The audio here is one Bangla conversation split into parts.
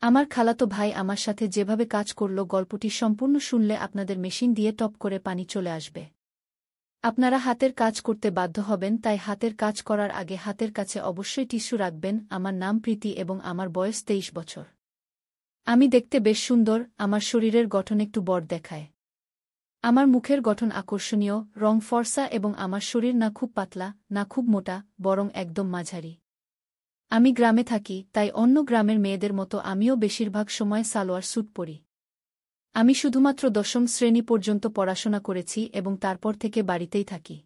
আমার খালাতো ভাই আমার সাথে যেভাবে কাজ করল গল্পটি সম্পূর্ণ শুনলে আপনাদের মেশিন দিয়ে টপ করে পানি চলে আসবে। আপনারা হাতের কাজ করতে বাধ্য হবেন, তাই হাতের কাজ করার আগে হাতের কাছে অবশ্যই টিস্যু রাখবেন। আমার নাম প্রীতি এবং আমার বয়স 23 বছর। আমি দেখতে বেশ সুন্দর, আমার শরীরের গঠন একটু বড় দেখায়। আমার মুখের গঠন আকর্ষণীয়, রং ফর্সা এবং আমার শরীর না খুব পাতলা না খুব মোটা, বরং একদম মাঝারি। আমি গ্রামে থাকি, তাই অন্য গ্রামের মেয়েদের মতো আমিও বেশিরভাগ সময় সালোয়ার স্যুট পরি। আমি শুধুমাত্র 10ম শ্রেণী পর্যন্ত পড়াশোনা করেছি এবং তারপর থেকে বাড়িতেই থাকি।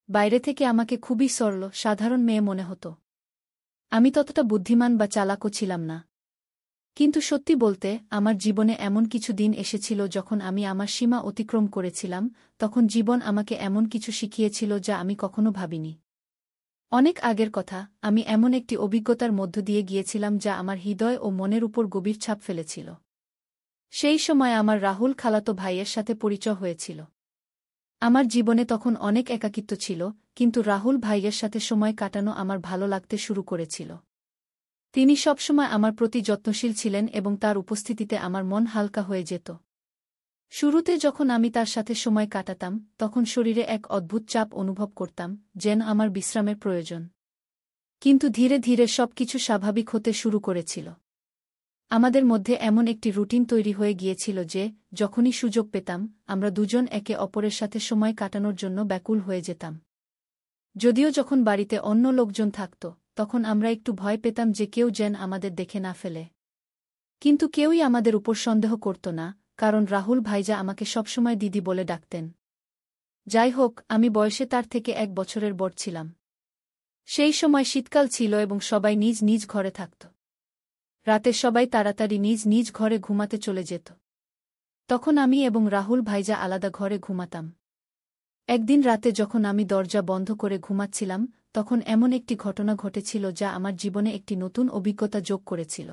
বাইরে থেকে আমাকে খুবই সরল, সাধারণ মেয়ে মনে হতো। আমি ততটা বুদ্ধিমান বা চালাকও ছিলাম না। কিন্তু সত্যি বলতে, আমার জীবনে এমন কিছু দিন এসেছিল যখন আমি আমার সীমা অতিক্রম করেছিলাম, তখন জীবন আমাকে এমন কিছু শিখিয়েছিল যা আমি কখনো ভাবিনি। অনেক আগের কথা, আমি এমন একটি অভিজ্ঞতার মধ্য দিয়ে গিয়েছিলাম যা আমার হৃদয় ও মনের উপর গভীর ছাপ ফেলেছিল। সেই সময় আমার রাহুল খালাতো ভাইয়ের সাথে পরিচয় হয়েছিল। আমার জীবনে তখন অনেক একাকিত্ব ছিল, কিন্তু রাহুল ভাইয়ের সাথে সময় কাটানো আমার ভালো লাগতে শুরু করেছিল। তিনি সবসময় আমার প্রতি যত্নশীল ছিলেন এবং তার উপস্থিতিতে আমার মন হালকা হয়ে যেত। শুরুতে যখন আমি তার সাথে সময় কাটাতাম, তখন শরীরে এক অদ্ভুত চাপ অনুভব করতাম, যেন আমার বিশ্রামের প্রয়োজন। কিন্তু ধীরে ধীরে সবকিছু স্বাভাবিক হতে শুরু করেছিল। আমাদের মধ্যে এমন একটি রুটিন তৈরি হয়ে গিয়েছিল যে, যখনই সুযোগ পেতাম, আমরা দুজন একে অপরের সাথে সময় কাটানোর জন্য ব্যাকুল হয়ে যেতাম। যদিও যখন বাড়িতে অন্য লোকজন থাকত, তখন আমরা একটু ভয় পেতাম যে কেউ যেন আমাদের দেখে না ফেলে। কিন্তু কেউই আমাদের উপর সন্দেহ করত না, কারণ রাহুল ভাইজা আমাকে সবসময় দিদি বলে ডাকতেন। যাই হোক, আমি বয়সে তার থেকে 1 বছরের বড় ছিলাম। সেই সময় শীতকাল ছিল এবং সবাই নিজ নিজ ঘরে থাকত। রাতে সবাই তাড়াতাড়ি নিজ নিজ ঘরে ঘুমাতে চলে যেত। তখন আমি এবং রাহুল ভাইজা আলাদা ঘরে ঘুমাতাম। একদিন রাতে যখন আমি দরজা বন্ধ করে ঘুমাচ্ছিলাম, তখন এমন একটি ঘটনা ঘটেছিল যা আমার জীবনে একটি নতুন অভিজ্ঞতা যোগ করেছিল।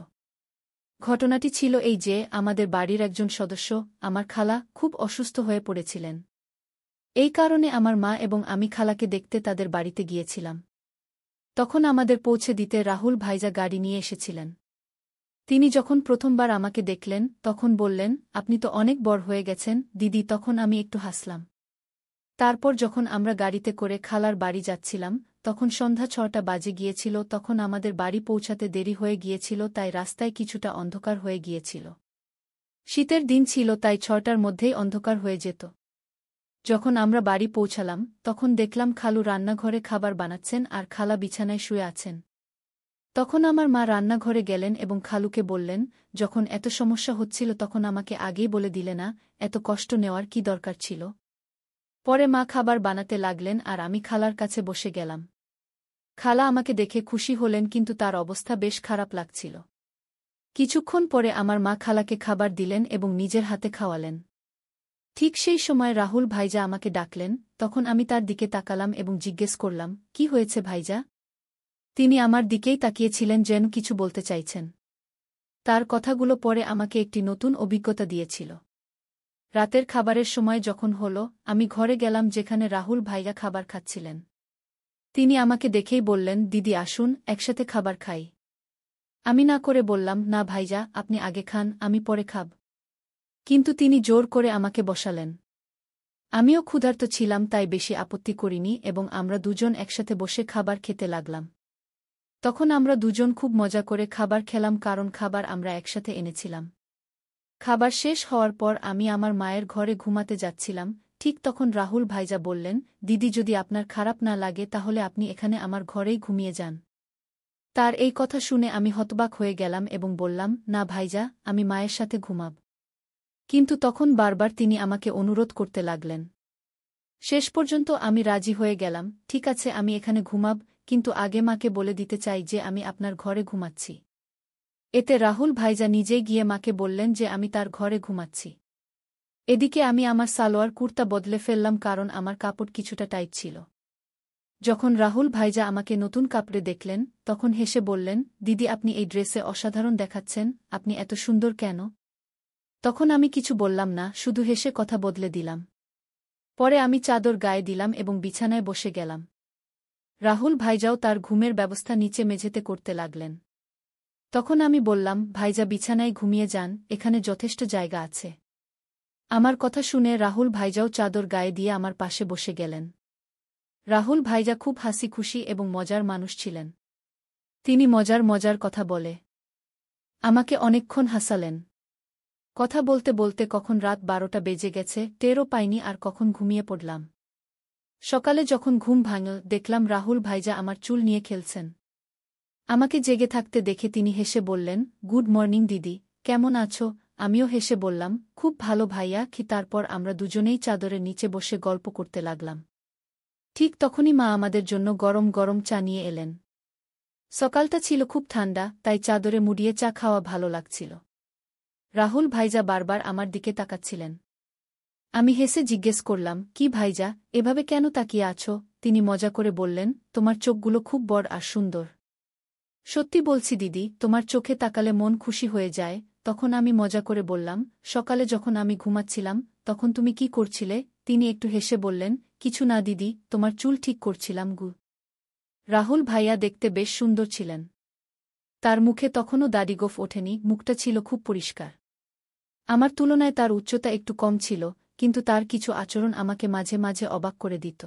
ঘটনাটি ছিল এই যে, আমাদের বাড়ির একজন সদস্য, আমার খালা, খুব অসুস্থ হয়ে পড়েছিলেন। এই কারণে আমার মা এবং আমি খালাকে দেখতে তাদের বাড়িতে গিয়েছিলাম। তখন আমাদের পৌঁছে দিতে রাহুল ভাইজা গাড়ি নিয়ে এসেছিলেন। তিনি যখন প্রথমবার আমাকে দেখলেন, তখন বললেন, আপনি তো অনেক বড় হয়ে গেছেন দিদি। তখন আমি একটু হাসলাম। তারপর যখন আমরা গাড়িতে করে খালার বাড়ি যাচ্ছিলাম, তখন সন্ধ্যা 6টা বাজে গিয়েছিল। তখন আমাদের বাড়ি পৌঁছাতে দেরি হয়ে গিয়েছিল, তাই রাস্তায় কিছুটা অন্ধকার হয়ে গিয়েছিল। শীতের দিন ছিল, তাই 6টার মধ্যেই অন্ধকার হয়ে যেত। যখন আমরা বাড়ি পৌঁছালাম, তখন দেখলাম খালু রান্নাঘরে খাবার বানাচ্ছেন আর খালা বিছানায় শুয়ে আছেন। তখন আমার মা রান্নাঘরে গেলেন এবং খালুকে বললেন, যখন এত সমস্যা হচ্ছিল তখন আমাকে আগেই বলে দিলে না, এত কষ্ট নেওয়ার কি দরকার ছিল। পরে মা খাবার বানাতে লাগলেন আর আমি খালার কাছে বসে গেলাম। খালা আমাকে দেখে খুশি হলেন, কিন্তু তার অবস্থা বেশ খারাপ লাগছিল। কিছুক্ষণ পরে আমার মা খালাকে খাবার দিলেন এবং নিজের হাতে খাওয়ালেন। ঠিক সেই সময় রাহুল ভাইজা আমাকে ডাকলেন। তখন আমি তার দিকে তাকালাম এবং জিজ্ঞেস করলাম, কি হয়েছে ভাইজা? তিনি আমার দিকেই তাকিয়েছিলেন, যেন কিছু বলতে চাইছেন। তার কথাগুলো পরে আমাকে একটি নতুন অভিজ্ঞতা দিয়েছিল। রাতের খাবারের সময় যখন হল, আমি ঘরে গেলাম যেখানে রাহুল ভাইয়া খাবার খাচ্ছিলেন। তিনি আমাকে দেখেই বললেন, দিদি আসুন, একসাথে খাবার খাই। আমি না করে বললাম, না ভাইজা, আপনি আগে খান, আমি পরে খাব। কিন্তু তিনি জোর করে আমাকে বসালেন। আমিও ক্ষুধার্ত ছিলাম, তাই বেশি আপত্তি করিনি এবং আমরা দুজন একসাথে বসে খাবার খেতে লাগলাম। তখন আমরা দুজন খুব মজা করে খাবার খেলাম, কারণ খাবার আমরা একসাথে এনেছিলাম। খাবার শেষ হওয়ার পর আমি আমার মায়ের ঘরে ঘুমাতে যাচ্ছিলাম। ঠিক তখন রাহুল ভাইজা বললেন, দিদি যদি আপনার খারাপ না লাগে তাহলে আপনি এখানে আমার ঘরেই ঘুমিয়ে যান। তার এই কথা শুনে আমি হতবাক হয়ে গেলাম এবং বললাম, না ভাইজা, আমি মায়ের সাথে ঘুমাব। কিন্তু তখন বারবার তিনি আমাকে অনুরোধ করতে লাগলেন। শেষ পর্যন্ত আমি রাজি হয়ে গেলাম, ঠিক আছে, আমি এখানে ঘুমাব, কিন্তু আগে মাকে বলে দিতে চাই যে আমি আপনার ঘরে ঘুমাচ্ছি। এতে রাহুল ভাইজা নিজেই গিয়ে মাকে বললেন যে আমি তার ঘরে ঘুমাচ্ছি। এদিকে আমি আমার সালোয়ার কুর্তা বদলে ফেললাম, কারণ আমার কাপড় কিছুটা টাইট ছিল। যখন রাহুল ভাইজা আমাকে নতুন কাপড়ে দেখলেন, তখন হেসে বললেন, দিদি আপনি এই ড্রেসে অসাধারণ দেখাচ্ছেন, আপনি এত সুন্দর কেন? তখন আমি কিছু বললাম না, শুধু হেসে কথা বদলে দিলাম। পরে আমি চাদর গায়ে দিলাম এবং বিছানায় বসে গেলাম। রাহুল ভাইজাও তার ঘুমের ব্যবস্থা নিচে মেঝেতে করতে লাগলেন। তখন আমি বললাম, ভাইজা বিছানায় ঘুমিয়ে যান, এখানে যথেষ্ট জায়গা আছে। আমার কথা শুনে রাহুল ভাইজাও চাদর গায়ে দিয়ে আমার পাশে বসে গেলেন। রাহুল ভাইজা খুব হাসি খুশি এবং মজার মানুষ ছিলেন। তিনি মজার মজার কথা বলে আমাকে অনেকক্ষণ হাসালেন। কথা বলতে বলতে কখন রাত 12টা বেজে গেছে টেরও পাইনি আর কখন ঘুমিয়ে পড়লাম। সকালে যখন ঘুম ভাঙল দেখলাম রাহুল ভাইজা আমার চুল নিয়ে খেলছেন। আমাকে জেগে থাকতে দেখে তিনি হেসে বললেন, গুড মর্নিং দিদি, কেমন আছো? আমিও হেসে বললাম, খুব ভালো ভাইয়া কি। তারপর আমরা দুজনেই চাদরের নিচে বসে গল্প করতে লাগলাম। ঠিক তখনই মা আমাদের জন্য গরম গরম চা নিয়ে এলেন। সকালটা ছিল খুব ঠান্ডা, তাই চাদরে মুড়িয়ে চা খাওয়া ভালো লাগছিল। রাহুল ভাইজা বারবার আমার দিকে তাকাচ্ছিলেন। আমি হেসে জিজ্ঞেস করলাম, কি ভাইজা, এভাবে কেন তাকিয়ে আছো? তিনি মজা করে বললেন, তোমার চোখগুলো খুব বড় আর সুন্দর। সত্যি বলছি দিদি, তোমার চোখে তাকালে মন খুশি হয়ে যায়। তখন আমি মজা করে বললাম, সকালে যখন আমি ঘুমাচ্ছিলাম তখন তুমি কি করছিলে? তিনি একটু হেসে বললেন, কিছু না দিদি, তোমার চুল ঠিক করছিলাম গু। রাহুল ভাইয়া দেখতে বেশ সুন্দর ছিলেন। তার মুখে তখনও দাড়িগোঁফ ওঠেনি, মুখটা ছিল খুব পরিষ্কার। আমার তুলনায় তার উচ্চতা একটু কম ছিল, কিন্তু তার কিছু আচরণ আমাকে মাঝে মাঝে অবাক করে দিত।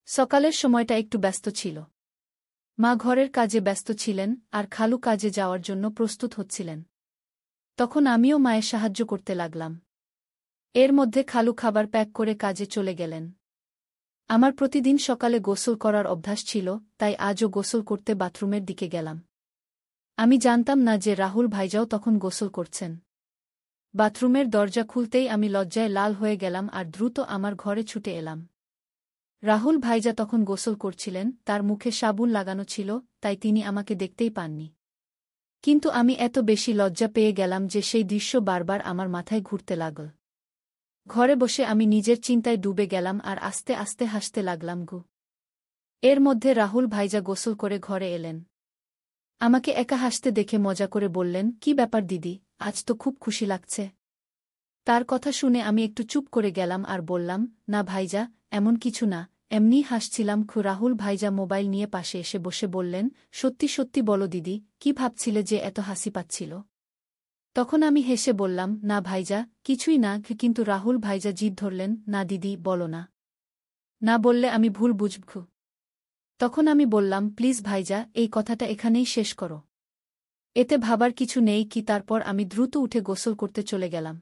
সকালের সময়টা একটু ব্যস্ত ছিল। মা ঘরের কাজে ব্যস্ত ছিলেন আর খালু কাজে যাওয়ার জন্য প্রস্তুত হচ্ছিলেন। তখন আমিও মায়ের সাহায্য করতে লাগলাম। এর মধ্যে খালু খাবার প্যাক করে কাজে চলে গেলেন। আমার প্রতিদিন সকালে গোসল করার অভ্যাস ছিল, তাই আজও গোসল করতে বাথরুমের দিকে গেলাম। আমি জানতাম না যে রাহুল ভাইজাও তখন গোসল করছেন। বাথরুমের দরজা খুলতেই আমি লজ্জায় লাল হয়ে গেলাম আর দ্রুত আমার ঘরে ছুটে এলাম। রাহুল ভাইজা তখন গোসল করছিলেন, তার মুখে সাবুন লাগানো ছিল, তাই তিনি আমাকে দেখতেই পাননি। কিন্তু আমি এত বেশি লজ্জা পেয়ে গেলাম যে সেই দৃশ্য বারবার আমার মাথায় ঘুরতে লাগল। ঘরে বসে আমি নিজের চিন্তায় ডুবে গেলাম আর আস্তে আস্তে হাসতে লাগলাম গু। এর মধ্যে রাহুল ভাইজা গোসল করে ঘরে এলেন। আমাকে একা হাসতে দেখে মজা করে বললেন, কি ব্যাপার দিদি, আজ তো খুব খুশি লাগছে। তার কথা শুনে আমি একটু চুপ করে গেলাম আর বললাম, না ভাইজা, এমন কিছু না, এমনিই হাসছিলাম। রাহুল ভাইজা মোবাইল নিয়ে পাশে এসে বসে বললেন, সত্যি সত্যি বলো দিদি, কি ভাবছিলে যে এত হাসি পাচ্ছিল? তখন আমি হেসে বললাম, না ভাইজা, কিছুই না। কিন্তু রাহুল ভাইজা জিদ ধরলেন, না দিদি, বলো না। না বললে আমি ভুল বুঝব। তখন আমি বললাম, প্লিজ ভাইজা, এই কথাটা এখানেই শেষ করো। এতে ভাবার কিছু নেই কি। তারপর আমি দ্রুত উঠে গোসল করতে চলে গেলাম।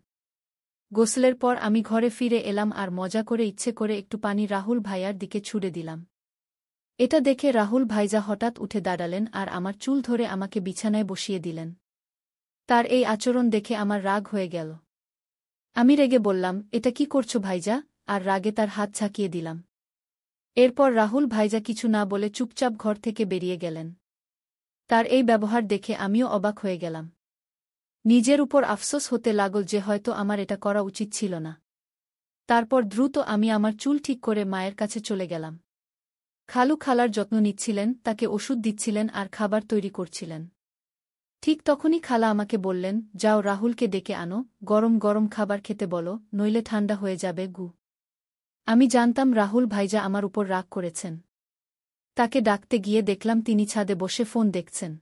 গোসলের পর আমি ঘরে ফিরে এলাম আর মজা করে ইচ্ছে করে একটু পানি রাহুল ভাইয়ার দিকে ছুড়ে দিলাম। এটা দেখে রাহুল ভাইজা হঠাৎ উঠে দাঁড়ালেন আর আমার চুল ধরে আমাকে বিছানায় বসিয়ে দিলেন। তার এই আচরণ দেখে আমার রাগ হয়ে গেল। আমি রেগে বললাম, এটা কি করছো ভাইজা? আর রাগে তার হাত ছাকিয়ে দিলাম। এরপর রাহুল ভাইজা কিছু না বলে চুপচাপ ঘর থেকে বেরিয়ে গেলেন। তার এই ব্যবহার দেখে আমিও অবাক হয়ে গেলাম। নিজের উপর আফসোস হতে লাগল যে হয়তো আমার এটা করা উচিত ছিল না। তারপর দ্রুত আমি আমার চুল ঠিক করে মায়ের কাছে চলে গেলাম। খালু খালার যত্ন নিচ্ছিলেন, তাকে ওষুধ দিচ্ছিলেন আর খাবার তৈরি করছিলেন। ঠিক তখনই খালা আমাকে বললেন, যাও রাহুলকে ডেকে আনো, গরম গরম খাবার খেতে বলো, নইলে ঠান্ডা হয়ে যাবে গু। আমি জানতাম রাহুল ভাইজা আমার উপর রাগ করেছেন। তাকে ডাকতে গিয়ে দেখলাম তিনি ছাদে বসে ফোন দেখছেন।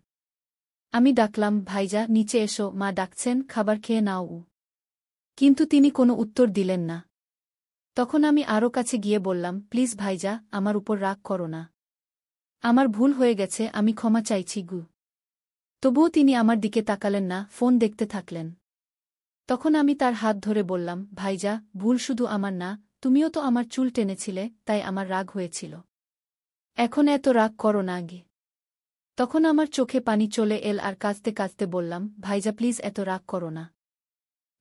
আমি ডাকলাম, ভাইজা নিচে এসো, মা ডাকছেন, খাবার খেয়ে নাও। কিন্তু তিনি কোনো উত্তর দিলেন না। তখন আমি আরও কাছে গিয়ে বললাম, প্লিজ ভাইজা, আমার উপর রাগ করো না। আমার ভুল হয়ে গেছে, আমি ক্ষমা চাইছি গু। তবুও তিনি আমার দিকে তাকালেন না, ফোন দেখতে থাকলেন। তখন আমি তার হাত ধরে বললাম, ভাইজা, ভুল শুধু আমার না, তুমিও তো আমার চুল টেনেছিলে, তাই আমার রাগ হয়েছিল। এখন এত রাগ করো না গে। তখন আমার চোখে পানি চলে এল আর কাঁদতে কাঁদতে বললাম, ভাইজা প্লিজ এত রাগ করো না।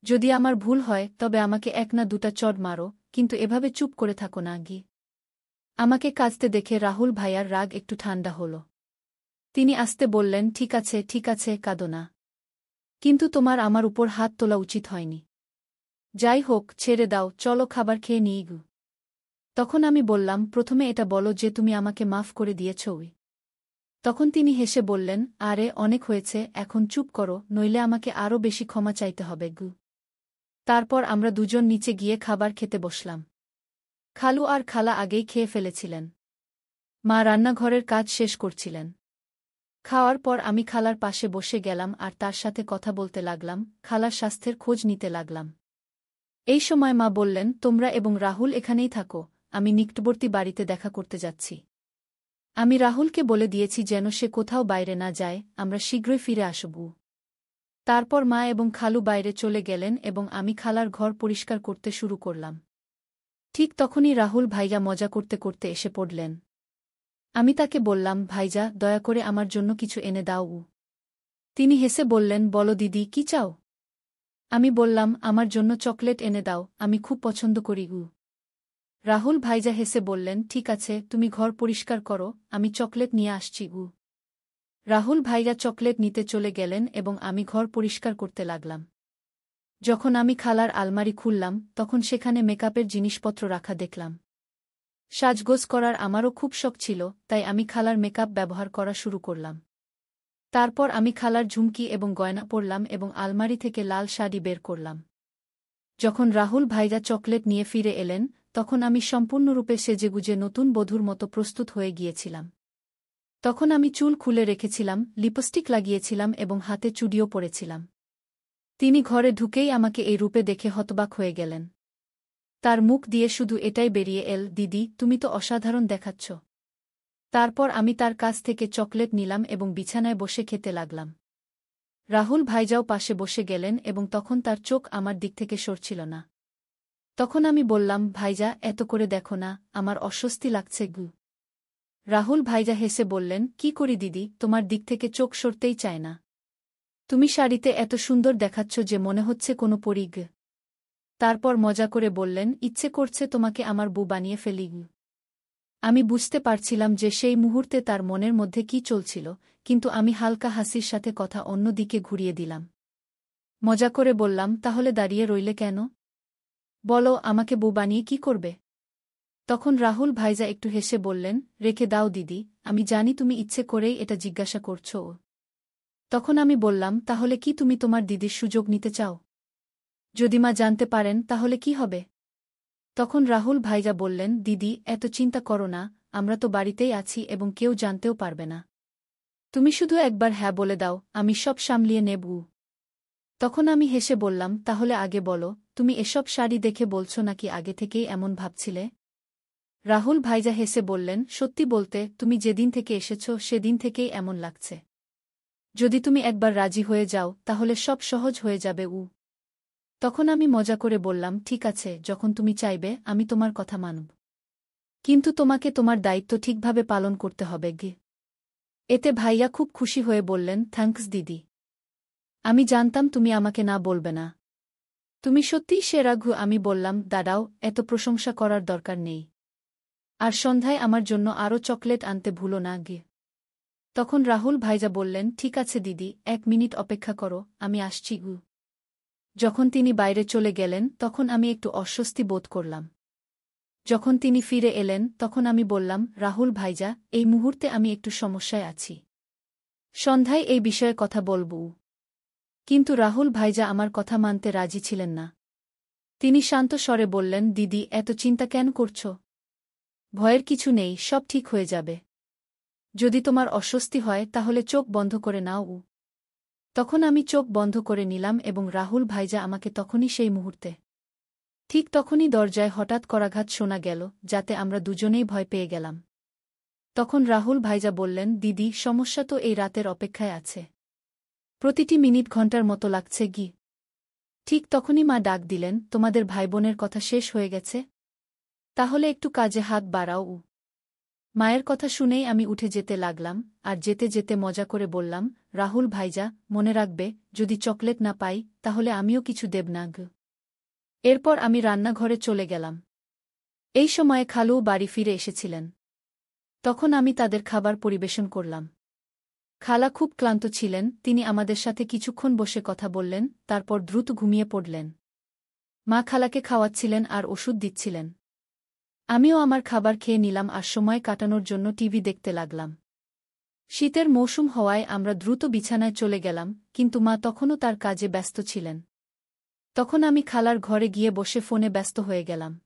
যদি আমার ভুল হয় তবে আমাকে এক না দুটা চড় মারো, কিন্তু এভাবে চুপ করে থাকো না গি। আমাকে কাঁদতে দেখে রাহুল ভাইয়ার রাগ একটু ঠান্ডা হল। তিনি আস্তে বললেন, ঠিক আছে, কাঁদো না। কিন্তু তোমার আমার উপর হাত তোলা উচিত হয়নি। যাই হোক, ছেড়ে দাও, চলো খাবার খেয়ে নিই গু। তখন আমি বললাম, প্রথমে এটা বলো যে তুমি আমাকে মাফ করে দিয়েছ। তখন তিনি হেসে বললেন, আরে অনেক হয়েছে, এখন চুপ করো, নইলে আমাকে আরও বেশি ক্ষমা চাইতে হবে গু। তারপর আমরা দুজন নিচে গিয়ে খাবার খেতে বসলাম। খালু আর খালা আগেই খেয়ে ফেলেছিলেন। মা রান্নাঘরের কাজ শেষ করছিলেন। খাওয়ার পর আমি খালার পাশে বসে গেলাম আর তার সাথে কথা বলতে লাগলাম, খালার স্বাস্থ্যের খোঁজ নিতে লাগলাম। এই সময় মা বললেন, তোমরা এবং রাহুল এখানেই থাকো, আমি নিকটবর্তী বাড়িতে দেখা করতে যাচ্ছি। আমি রাহুলকে বলে দিয়েছি যেন সে কোথাও বাইরে না যায়, আমরা শীঘ্রই ফিরে আসব। তারপর মা এবং খালু বাইরে চলে গেলেন এবং আমি খালার ঘর পরিষ্কার করতে শুরু করলাম। ঠিক তখনই রাহুল ভাইয়া মজা করতে করতে এসে পড়লেন। আমি তাকে বললাম, ভাইজা, দয়া করে আমার জন্য কিছু এনে দাও। তিনি হেসে বললেন, বলো দিদি, কি চাও? আমি বললাম, আমার জন্য চকলেট এনে দাও, আমি খুব পছন্দ করি। রাহুল ভাইজা হেসে বললেন, ঠিক আছে, তুমি ঘর পরিষ্কার করো, আমি চকলেট নিয়ে আসছি। রাহুল ভাইয়া চকলেট নিতে চলে গেলেন এবং আমি ঘর পরিষ্কার করতে লাগলাম। যখন আমি খালার আলমারি খুললাম, তখন সেখানে মেকআপের জিনিসপত্র রাখা দেখলাম। সাজগোজ করার আমারও খুব শখ ছিল, তাই আমি খালার মেকআপ ব্যবহার করা শুরু করলাম। তারপর আমি খালার ঝুমকি এবং গয়না পরলাম এবং আলমারি থেকে লাল শাড়ি বের করলাম। যখন রাহুল ভাইয়া চকলেট নিয়ে ফিরে এলেন, তখন আমি সম্পূর্ণরূপে সেজেগুজে নতুন বধূর মতো প্রস্তুত হয়ে গিয়েছিলাম। তখন আমি চুল খুলে রেখেছিলাম, লিপস্টিক লাগিয়েছিলাম এবং হাতে চুড়িও পরেছিলাম। তিনি ঘরে ঢুকেই আমাকে এই রূপে দেখে হতবাক হয়ে গেলেন। তার মুখ দিয়ে শুধু এটাই বেরিয়ে এল, দিদি, তুমি তো অসাধারণ দেখাচ্ছ। তারপর আমি তার কাছ থেকে চকলেট নিলাম এবং বিছানায় বসে খেতে লাগলাম। রাহুল ভাইজাও পাশে বসে গেলেন এবং তখন তার চোখ আমার দিক থেকে সরছিল না। তখন আমি বললাম, ভাইজা, এত করে দেখো না, আমার অস্বস্তি লাগছে। রাহুল ভাইজা হেসে বললেন, কি করি দিদি, তোমার দিক থেকে চোখ সরতেই চায় না। তুমি শাড়িতে এত সুন্দর দেখাচ্ছ যে মনে হচ্ছে কোনো পরী। তারপর মজা করে বললেন, ইচ্ছে করছে তোমাকে আমার বউ বানিয়ে ফেলি। আমি বুঝতে পারছিলাম যে সেই মুহূর্তে তার মনের মধ্যে কি চলছিল, কিন্তু আমি হালকা হাসির সাথে কথা অন্য দিকে ঘুরিয়ে দিলাম। মজা করে বললাম, তাহলে দাঁড়িয়ে রইলে কেন? বলো, আমাকে বউ বানিয়ে কি করবে? তখন রাহুল ভাইজা একটু হেসে বললেন, রেখে দাও দিদি, আমি জানি তুমি ইচ্ছে করেই এটা জিজ্ঞাসা করছো। তখন আমি বললাম, তাহলে কি তুমি তোমার দিদির সুযোগ নিতে চাও? যদি মা জানতে পারেন তাহলে কি হবে? তখন রাহুল ভাইজা বললেন, দিদি, এত চিন্তা করো না, আমরা তো বাড়িতেই আছি এবং কেউ জানতেও পারবে না। তুমি শুধু একবার হ্যাঁ বলে দাও, আমি সব সামলিয়ে নেব। তখন আমি হেসে বললাম, তাহলে আগে বলো, তুমি এসব শাড়ি দেখে বলছো নাকি আগে থেকেই এমন ভাবছিলে? রাহুল ভাইজা হেসে বললেন, সত্যি বলতে, তুমি যেদিন থেকে এসেছ সেদিন থেকেই এমন লাগছে। যদি তুমি একবার রাজি হয়ে যাও তাহলে সব সহজ হয়ে যাবে। তখন আমি মজা করে বললাম, ঠিক আছে, যখন তুমি চাইবে আমি তোমার কথা মানব। কিন্তু তোমাকে তোমার দায়িত্ব ঠিকভাবে পালন করতে হবে। এতে ভাইয়া খুব খুশি হয়ে বললেন, থ্যাঙ্কস দিদি। আমি জানতাম তুমি আমাকে না বলবে না। তুমি সত্যিই সেরা। আমি বললাম, দাঁড়াও, এত প্রশংসা করার দরকার নেই। আর সন্ধ্যায় আমার জন্য আরও চকলেট আনতে ভুলো না। তখন রাহুল ভাইজা বললেন, ঠিক আছে দিদি, 1 মিনিট অপেক্ষা করো, আমি আসছি। যখন তিনি বাইরে চলে গেলেন তখন আমি একটু অস্বস্তি বোধ করলাম। যখন তিনি ফিরে এলেন তখন আমি বললাম, রাহুল ভাইজা, এই মুহূর্তে আমি একটু সমস্যায় আছি। সন্ধ্যায় এই বিষয়ে কথা বলব। কিন্তু রাহুল ভাইজা আমার কথা মানতে রাজি ছিলেন না। তিনি শান্ত স্বরে বললেন, দিদি, এত চিন্তা কেন করছ? ভয়ের কিছু নেই, সব ঠিক হয়ে যাবে। যদি তোমার অস্বস্তি হয় তাহলে চোখ বন্ধ করে নাও। তখন আমি চোখ বন্ধ করে নিলাম এবং রাহুল ভাইজা আমাকে তখনই সেই মুহূর্তে। ঠিক তখনই দরজায় হঠাৎ করাঘাত শোনা গেল, যাতে আমরা দুজনেই ভয় পেয়ে গেলাম। তখন রাহুল ভাইজা বললেন, দিদি, সমস্যা তো এই রাতের অপেক্ষায় আছে। প্রতিটি মিনিট ঘন্টার মতো লাগছে। ঠিক তখনই মা ডাক দিলেন, তোমাদের ভাইবোনের কথা শেষ হয়ে গেছে? তাহলে একটু কাজে হাত বাড়াও। মায়ের কথা শুনেই আমি উঠে যেতে লাগলাম, আর যেতে যেতে মজা করে বললাম, রাহুল ভাইজা, মনে রাখবে, যদি চকলেট না পাই তাহলে আমিও কিছু দেব না। এরপর আমি রান্নাঘরে চলে গেলাম। এই সময়ে খালুও বাড়ি ফিরে এসেছিলেন। তখন আমি তাদের খাবার পরিবেশন করলাম। খালা খুব ক্লান্ত ছিলেন, তিনি আমাদের সাথে কিছুক্ষণ বসে কথা বললেন, তারপর দ্রুত ঘুমিয়ে পড়লেন। মা খালাকে খাওয়াচ্ছিলেন আর ওষুধ দিচ্ছিলেন। আমিও আমার খাবার খেয়ে নিলাম আর সময় কাটানোর জন্য টিভি দেখতে লাগলাম। শীতের মৌসুম হওয়ায় আমরা দ্রুত বিছানায় চলে গেলাম, কিন্তু মা তখনও তার কাজে ব্যস্ত ছিলেন। তখন আমি খালার ঘরে গিয়ে বসে ফোনে ব্যস্ত হয়ে গেলাম।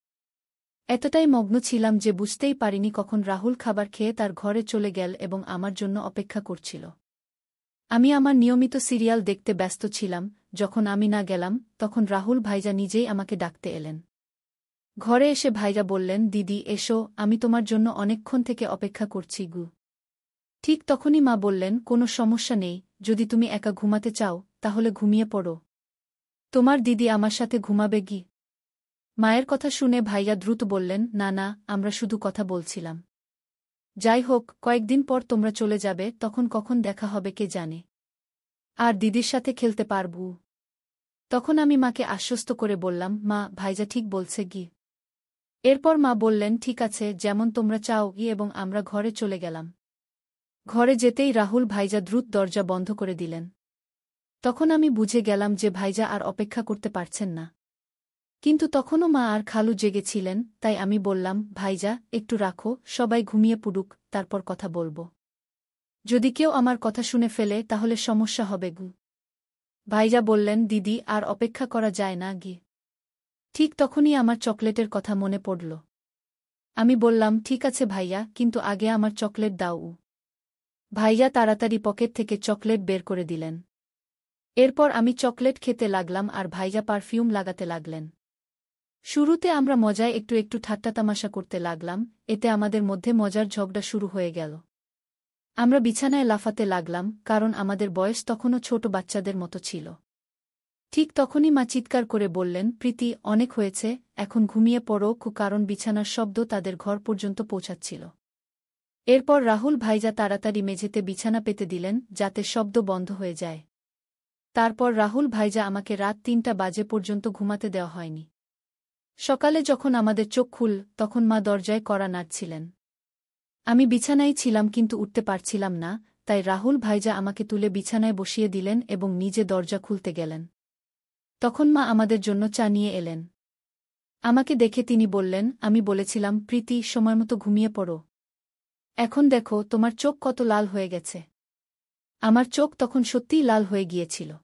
এতটাই মগ্ন ছিলাম যে বুঝতেই পারিনি কখন রাহুল খাবার খেয়ে তার ঘরে চলে গেল এবং আমার জন্য অপেক্ষা করছিল। আমি আমার নিয়মিত সিরিয়াল দেখতে ব্যস্ত ছিলাম। যখন আমি না গেলাম তখন রাহুল ভাইজা নিজেই আমাকে ডাকতে এলেন। ঘরে এসে ভাইজা বললেন, দিদি এসো, আমি তোমার জন্য অনেকক্ষণ থেকে অপেক্ষা করছি গু। ঠিক তখনই মা বললেন, কোনো সমস্যা নেই, যদি তুমি একা ঘুমাতে চাও তাহলে ঘুমিয়ে পড়ো। তোমার দিদি আমার সাথে ঘুমাবে গি। মায়ের কথা শুনে ভাইয়া দ্রুত বললেন, না না, আমরা শুধু কথা বলছিলাম। যাই হোক, কয়েকদিন পর তোমরা চলে যাবে, তখন কখন দেখা হবে কে জানে। আর দিদির সাথে খেলতে পারবু। তখন আমি মাকে আশ্বস্ত করে বললাম, মা, ভাইজা ঠিক বলছে গি। এরপর মা বললেন, ঠিক আছে, যেমন তোমরা চাও গি, এবং আমরা ঘরে চলে গেলাম। ঘরে যেতেই রাহুল ভাইজা দ্রুত দরজা বন্ধ করে দিলেন। তখন আমি বুঝে গেলাম যে ভাইজা আর অপেক্ষা করতে পারছেন না। কিন্তু তখনও মা আর খালু জেগেছিলেন, তাই আমি বললাম, ভাইজা একটু রাখো, সবাই ঘুমিয়ে পড়ুক, তারপর কথা বলবো। যদি কেউ আমার কথা শুনে ফেলে তাহলে সমস্যা হবে গু। ভাইজা বললেন, দিদি আর অপেক্ষা করা যায় না গি। ঠিক তখনই আমার চকলেটের কথা মনে পড়ল। আমি বললাম, ঠিক আছে ভাইয়া, কিন্তু আগে আমার চকলেট দাও। ভাইয়া তাড়াতাড়ি পকেট থেকে চকলেট বের করে দিলেন। এরপর আমি চকলেট খেতে লাগলাম আর ভাইজা পারফিউম লাগাতে লাগলেন। শুরুতে আমরা মজায় একটু একটু ঠাট্টাতামাশা করতে লাগলাম, এতে আমাদের মধ্যে মজার ঝগড়া শুরু হয়ে গেল। আমরা বিছানায় লাফাতে লাগলাম, কারণ আমাদের বয়স তখনও ছোট বাচ্চাদের মতো ছিল। ঠিক তখনই মা চিৎকার করে বললেন, প্রীতি, অনেক হয়েছে, এখন ঘুমিয়ে পড়ো, কারণ বিছানার শব্দ তাদের ঘর পর্যন্ত পৌঁছাচ্ছিল। এরপর রাহুল ভাইজা তাড়াতাড়ি মেঝেতে বিছানা পেতে দিলেন, যাতে শব্দ বন্ধ হয়ে যায়। তারপর রাহুল ভাইজা আমাকে রাত ৩টা বাজে পর্যন্ত ঘুমাতে দেওয়া হয়নি। সকালে যখন আমাদের চোখ খুল, তখন মা দরজায় কড়া নাড়ছিলেন। আমি বিছানায় ছিলাম কিন্তু উঠতে পারছিলাম না, তাই রাহুল ভাইজা আমাকে তুলে বিছানায় বসিয়ে দিলেন এবং নিজে দরজা খুলতে গেলেন। তখন মা আমাদের জন্য চা নিয়ে এলেন। আমাকে দেখে তিনি বললেন, আমি বলেছিলাম প্রীতি, সময়মতো ঘুমিয়ে পড়ো। এখন দেখো তোমার চোখ কত লাল হয়ে গেছে। আমার চোখ তখন সত্যিই লাল হয়ে গিয়েছিল।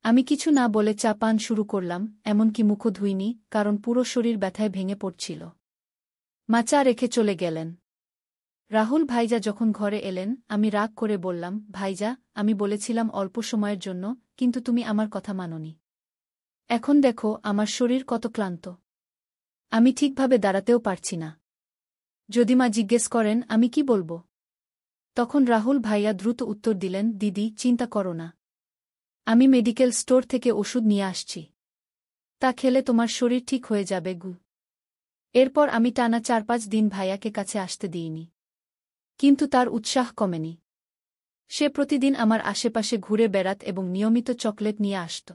আমি কিছু না বলে চা পান শুরু করলাম, এমনকি মুখও ধুইনি, কারণ পুরো শরীর ব্যথায় ভেঙে পড়ছিল। মা চা রেখে চলে গেলেন। রাহুল ভাইজা যখন ঘরে এলেন, আমি রাগ করে বললাম, ভাইজা, আমি বলেছিলাম অল্প সময়ের জন্য, কিন্তু তুমি আমার কথা মানোনি। এখন দেখো আমার শরীর কত ক্লান্ত। আমি ঠিকভাবে দাঁড়াতেও পারছি না। যদি মা জিজ্ঞেস করেন আমি কি বলবো? তখন রাহুল ভাইয়া দ্রুত উত্তর দিলেন, দিদি, চিন্তা করো না। আমি মেডিকেল স্টোর থেকে ওষুধ নিয়ে আসছি। তা খেলে তোমার শরীর ঠিক হয়ে যাবে গু। এরপর আমি টানা ৪-৫ দিন ভাইয়াকে কাছে আসতে দিইনি। কিন্তু তার উৎসাহ কমেনি। সে প্রতিদিন আমার আশেপাশে ঘুরে বেড়াত এবং নিয়মিত চকলেট নিয়ে আসত।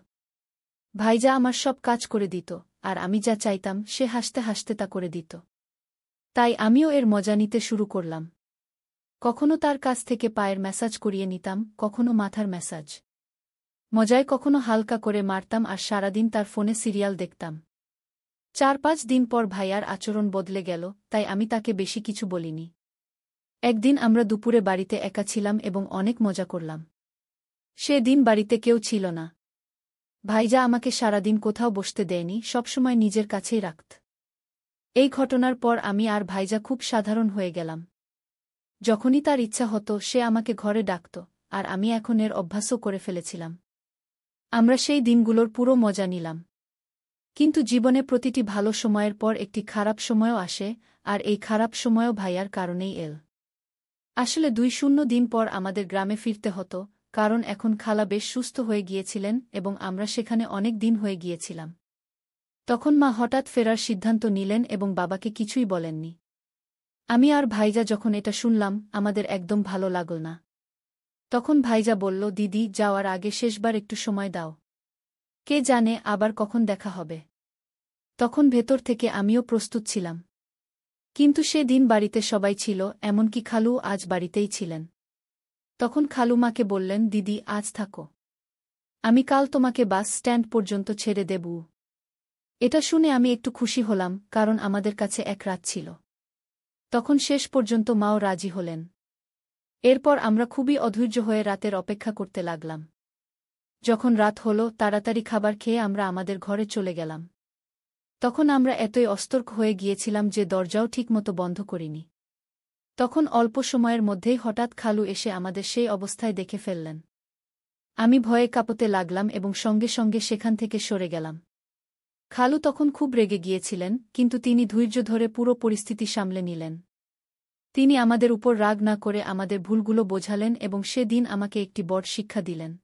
ভাইজা আমার সব কাজ করে দিত, আর আমি যা চাইতাম সে হাসতে হাসতে তা করে দিত। তাই আমিও এর মজা নিতে শুরু করলাম। কখনো তার কাছ থেকে পায়ের ম্যাসাজ করিয়ে নিতাম, কখনো মাথার ম্যাসাজ। মজায় কখনো হালকা করে মারতাম আর সারাদিন তার ফোনে সিরিয়াল দেখতাম। ৪-৫ দিন পর ভাইয়ার আচরণ বদলে গেল, তাই আমি তাকে বেশি কিছু বলিনি। একদিন আমরা দুপুরে বাড়িতে একা ছিলাম এবং অনেক মজা করলাম। সে দিন বাড়িতে কেউ ছিল না। ভাইজা আমাকে সারাদিন কোথাও বসতে দেয়নি, সবসময় নিজের কাছেই রাখত। এই ঘটনার পর আমি আর ভাইজা খুব সাধারণ হয়ে গেলাম। যখনই তার ইচ্ছা হতো সে আমাকে ঘরে ডাকত, আর আমি এখন এর অভ্যাসও করে ফেলেছিলাম। আমরা সেই দিনগুলোর পুরো মজা নিলাম। কিন্তু জীবনে প্রতিটি ভালো সময়ের পর একটি খারাপ সময়ও আসে, আর এই খারাপ সময়ও ভাইয়ার কারণেই এল। আসলে ২-০ দিন পর আমাদের গ্রামে ফিরতে হতো, কারণ এখন খালা বেশ সুস্থ হয়ে গিয়েছিলেন এবং আমরা সেখানে অনেক দিন হয়ে গিয়েছিলাম। তখন মা হঠাৎ ফেরার সিদ্ধান্ত নিলেন এবং বাবাকে কিছুই বলেননি। আমি আর ভাইজা যখন এটা শুনলাম, আমাদের একদম ভালো লাগল না। তখন ভাইজা বলল, দিদি, যাওয়ার আগে শেষবার একটু সময় দাও। কে জানে আবার কখন দেখা হবে। তখন ভেতর থেকে আমিও প্রস্তুত ছিলাম। কিন্তু সে দিন বাড়িতে সবাই ছিল, এমনকি খালু আজ বাড়িতেই ছিলেন। তখন খালু মাকে বললেন, দিদি, আজ থাকো। আমি কাল তোমাকে বাস স্ট্যান্ড পর্যন্ত ছেড়ে দেব। এটা শুনে আমি একটু খুশি হলাম, কারণ আমাদের কাছে এক রাত ছিল। তখন শেষ পর্যন্ত মাও রাজি হলেন। এরপর আমরা খুবই অধৈর্য হয়ে রাতের অপেক্ষা করতে লাগলাম। যখন রাত হল, তাড়াতাড়ি খাবার খেয়ে আমরা আমাদের ঘরে চলে গেলাম। তখন আমরা এতই অস্তর্ক হয়ে গিয়েছিলাম যে দরজাও ঠিকমতো বন্ধ করিনি। তখন অল্প সময়ের মধ্যেই হঠাৎ খালু এসে আমাদের সেই অবস্থায় দেখে ফেললেন। আমি ভয়ে কাঁপতে লাগলাম এবং সঙ্গে সঙ্গে সেখান থেকে সরে গেলাম। খালু তখন খুব রেগে গিয়েছিলেন, কিন্তু তিনি ধৈর্য ধরে পুরো পরিস্থিতি সামলে নিলেন। তিনি আমাদের উপর রাগ না করে আমাদের ভুলগুলো বোঝালেন এবং সে দিন আমাকে একটি বড় শিক্ষা দিলেন।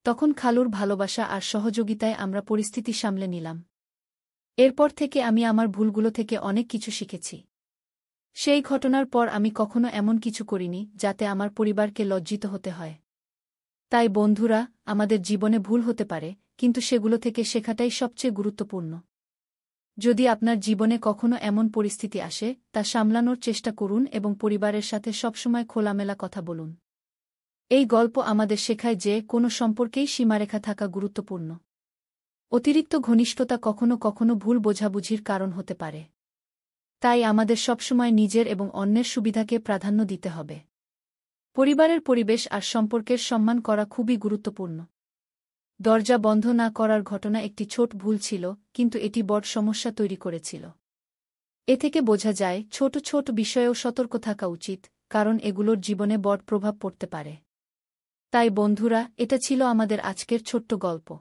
তখন খালুর ভালোবাসা আর সহযোগিতায় আমরা পরিস্থিতি সামলে নিলাম। এরপর থেকে আমি আমার ভুলগুলো থেকে অনেক কিছু শিখেছি। সেই ঘটনার পর আমি কখনো এমন কিছু করিনি যাতে আমার পরিবারকে লজ্জিত হতে হয়। তাই বন্ধুরা, আমাদের জীবনে ভুল হতে পারে, কিন্তু সেগুলো থেকে শেখাটাই সবচেয়ে গুরুত্বপূর্ণ। যদি আপনার জীবনে কখনো এমন পরিস্থিতি আসে, তা সামলানোর চেষ্টা করুন এবং পরিবারের সাথে সবসময় খোলামেলা কথা বলুন। এই গল্প আমাদের শেখায় যে কোনো সম্পর্কেই সীমারেখা থাকা গুরুত্বপূর্ণ। অতিরিক্ত ঘনিষ্ঠতা কখনো কখনো ভুল বোঝাবুঝির কারণ হতে পারে। তাই আমাদের সবসময় নিজের এবং অন্যের সুবিধাকে প্রাধান্য দিতে হবে। পরিবারের পরিবেশ আর সম্পর্কের সম্মান করা খুবই গুরুত্বপূর্ণ। দরজা বন্ধ না করার ঘটনা একটি ছোট ভুল ছিল, কিন্তু এটি বড় সমস্যা তৈরি করেছিল। এ থেকে বোঝা যায় ছোট ছোট বিষয়েও সতর্ক থাকা উচিত, কারণ এগুলোর জীবনে বড় প্রভাব পড়তে পারে। তাই বন্ধুরা, এটা ছিল আমাদের আজকের ছোট্ট গল্প।